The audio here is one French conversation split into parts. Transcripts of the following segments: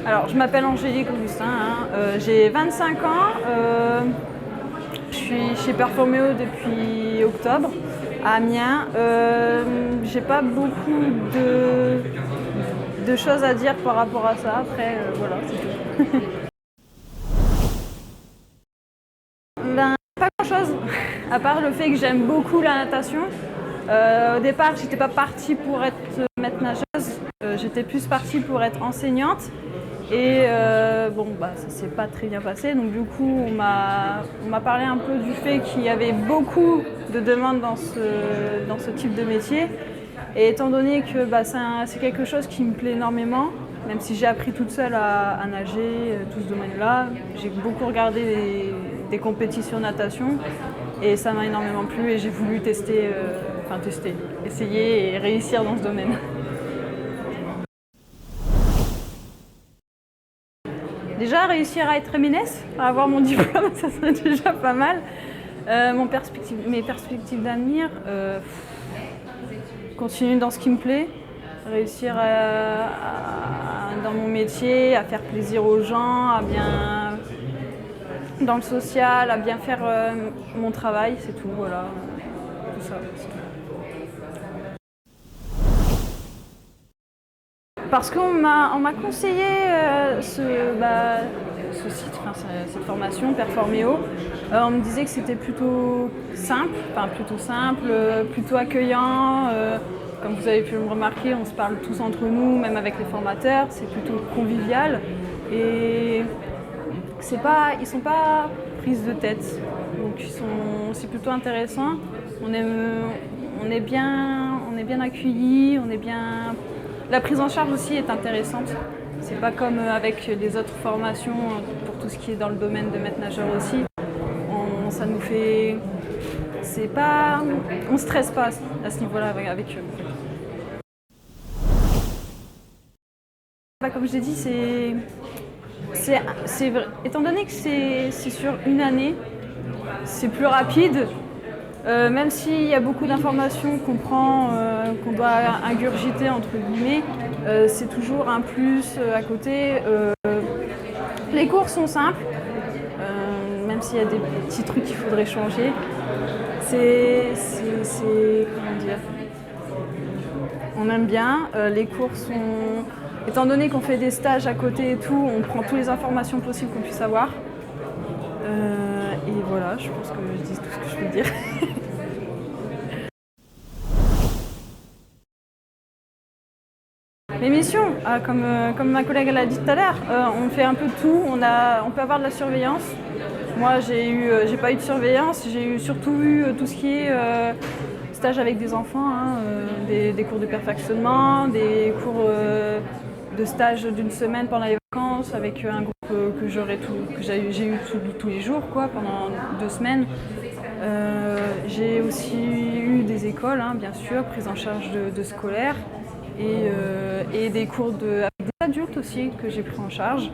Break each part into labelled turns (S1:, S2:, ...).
S1: Alors, je m'appelle Angélique Augustin, j'ai 25 ans, je suis chez Performéo depuis octobre à Amiens. J'ai pas beaucoup de choses à dire par rapport à ça, après voilà, c'est tout. Pas grand-chose, à part le fait que j'aime beaucoup la natation. Au départ, j'étais pas partie pour être maître nageuse, j'étais plus partie pour être enseignante. Et ça s'est pas très bien passé. Donc du coup, on m'a parlé un peu du fait qu'il y avait beaucoup de demandes dans ce type de métier. Et étant donné que c'est quelque chose qui me plaît énormément, même si j'ai appris toute seule à nager, tout ce domaine-là, j'ai beaucoup regardé des compétitions de natation et ça m'a énormément plu et j'ai voulu essayer et réussir dans ce domaine. Déjà, réussir à être MNS, à avoir mon diplôme, ça serait déjà pas mal. Mes perspectives d'avenir, continuer dans ce qui me plaît, réussir dans mon métier, à faire plaisir aux gens, à bien dans le social, à bien faire mon travail, c'est tout, voilà, tout ça. Parce qu'on m'a conseillé ce site, cette formation, Performéo. On me disait que c'était plutôt simple, plutôt accueillant. Comme vous avez pu le remarquer, on se parle tous entre nous, même avec les formateurs, c'est plutôt convivial. Et ils ne sont pas prises de tête, donc c'est plutôt intéressant. On est bien accueillis, La prise en charge aussi est intéressante. C'est pas comme avec les autres formations pour tout ce qui est dans le domaine de maître nageur aussi. On stresse pas à ce niveau-là avec eux. Comme je l'ai dit, étant donné que c'est sur une année, c'est plus rapide. Même s'il y a beaucoup d'informations qu'on doit ingurgiter entre guillemets, c'est toujours un plus à côté. Les cours sont simples, même s'il y a des petits trucs qu'il faudrait changer. Comment dire, on aime bien. Les cours sont... Étant donné qu'on fait des stages à côté et tout, on prend toutes les informations possibles qu'on puisse avoir. Et voilà, je pense que je dis tout ce que je peux dire. Les missions, comme ma collègue l'a dit tout à l'heure, on fait un peu de tout. On peut avoir de la surveillance. Moi, j'ai pas eu de surveillance. J'ai surtout eu tout ce qui est stage avec des enfants, des cours de perfectionnement, des cours de stage d'une semaine pendant les vacances avec un groupe que j'ai eu tous les jours pendant 2 semaines. J'ai aussi eu des écoles, bien sûr, prise en charge de scolaires et des cours avec des adultes aussi que j'ai pris en charge.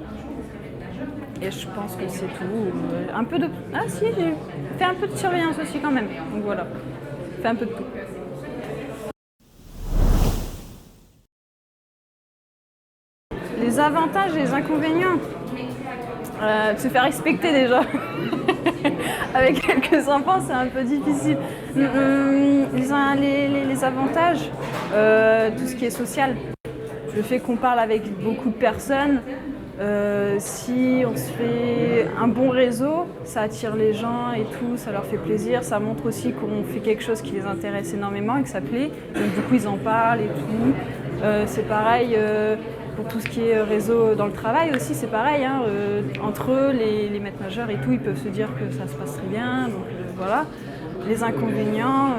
S1: Et je pense que c'est tout. J'ai fait un peu de surveillance aussi quand même. Donc voilà, fait un peu de tout. Les avantages et les inconvénients, de se faire respecter déjà. Avec quelques enfants, c'est un peu difficile. Les avantages, tout ce qui est social. Le fait qu'on parle avec beaucoup de personnes, si on se fait un bon réseau, ça attire les gens et tout, ça leur fait plaisir. Ça montre aussi qu'on fait quelque chose qui les intéresse énormément et que ça plaît. Donc du coup, ils en parlent et tout. C'est pareil. Pour tout ce qui est réseau dans le travail aussi, c'est pareil. Entre eux, les maîtres nageurs et tout, ils peuvent se dire que ça se passe très bien. Donc voilà. Les inconvénients,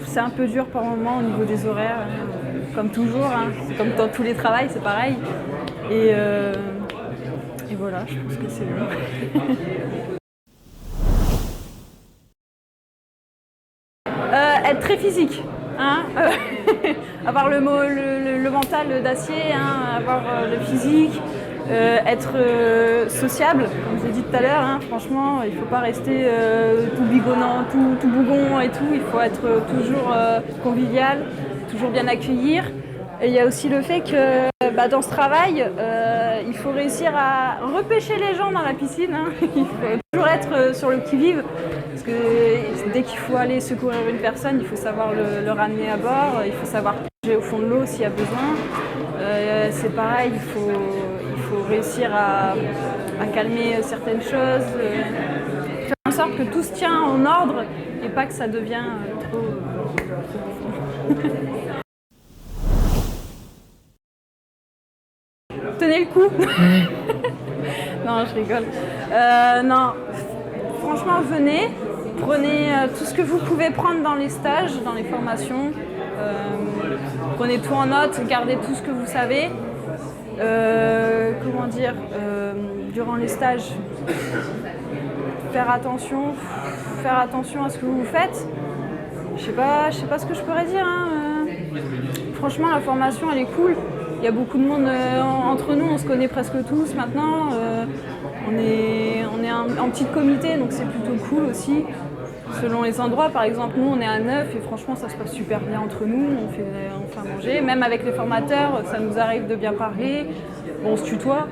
S1: c'est un peu dur par moment au niveau des horaires, comme toujours. C'est comme dans tous les travails, c'est pareil. Et voilà, je pense que c'est bon. Être très physique. Avoir le mental d'acier, avoir le physique, être sociable, comme je l'ai dit tout à l'heure. Franchement, il ne faut pas rester tout bigonnant, tout bougon et tout. Il faut être toujours convivial, toujours bien accueillir. Et il y a aussi le fait que Dans ce travail, il faut réussir à repêcher les gens dans la piscine. Hein. Il faut toujours être sur le qui-vive. Parce que dès qu'il faut aller secourir une personne, il faut savoir le ramener à bord. Il faut savoir plonger au fond de l'eau s'il y a besoin. C'est pareil, il faut réussir à calmer certaines choses. Faire en sorte que tout se tient en ordre et pas que ça devient trop... Tenez le coup. Non, je rigole. Non, franchement, venez, prenez tout ce que vous pouvez prendre dans les stages, dans les formations. Prenez tout en note, gardez tout ce que vous savez. Durant les stages, faire attention à ce que vous faites. Je sais pas ce que je pourrais dire. Hein. Franchement, la formation, elle est cool. Il y a beaucoup de monde entre nous, on se connaît presque tous maintenant. On est en petit comité, donc c'est plutôt cool aussi. Selon les endroits, par exemple, nous on est à Neuf et franchement ça se passe super bien entre nous, on fait à manger. Même avec les formateurs, ça nous arrive de bien parler, on se tutoie.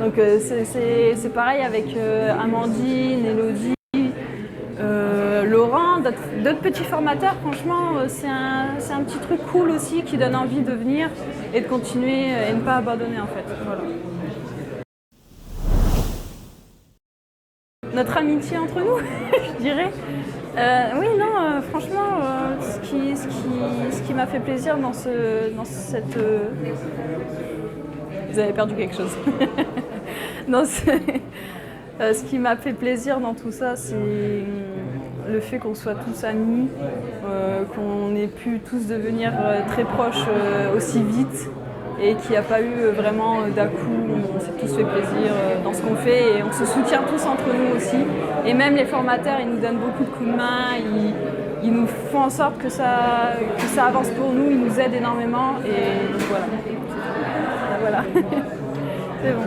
S1: Donc c'est pareil avec Amandine, Elodie, Laurent, d'autres petits formateurs. Franchement, c'est un petit truc cool aussi qui donne envie de venir et de continuer et ne pas abandonner en fait. Voilà. Notre amitié entre nous, je dirais. Franchement, ce qui m'a fait plaisir dans cette... Vous avez perdu quelque chose. Ce qui m'a fait plaisir dans tout ça, c'est le fait qu'on soit tous amis, qu'on ait pu tous devenir très proches aussi vite et qu'il n'y a pas eu vraiment d'un-coup, on s'est tous fait plaisir dans ce qu'on fait et on se soutient tous entre nous aussi. Et même les formateurs, ils nous donnent beaucoup de coups de main, ils nous font en sorte que ça avance pour nous, ils nous aident énormément et donc voilà. Voilà. C'est bon.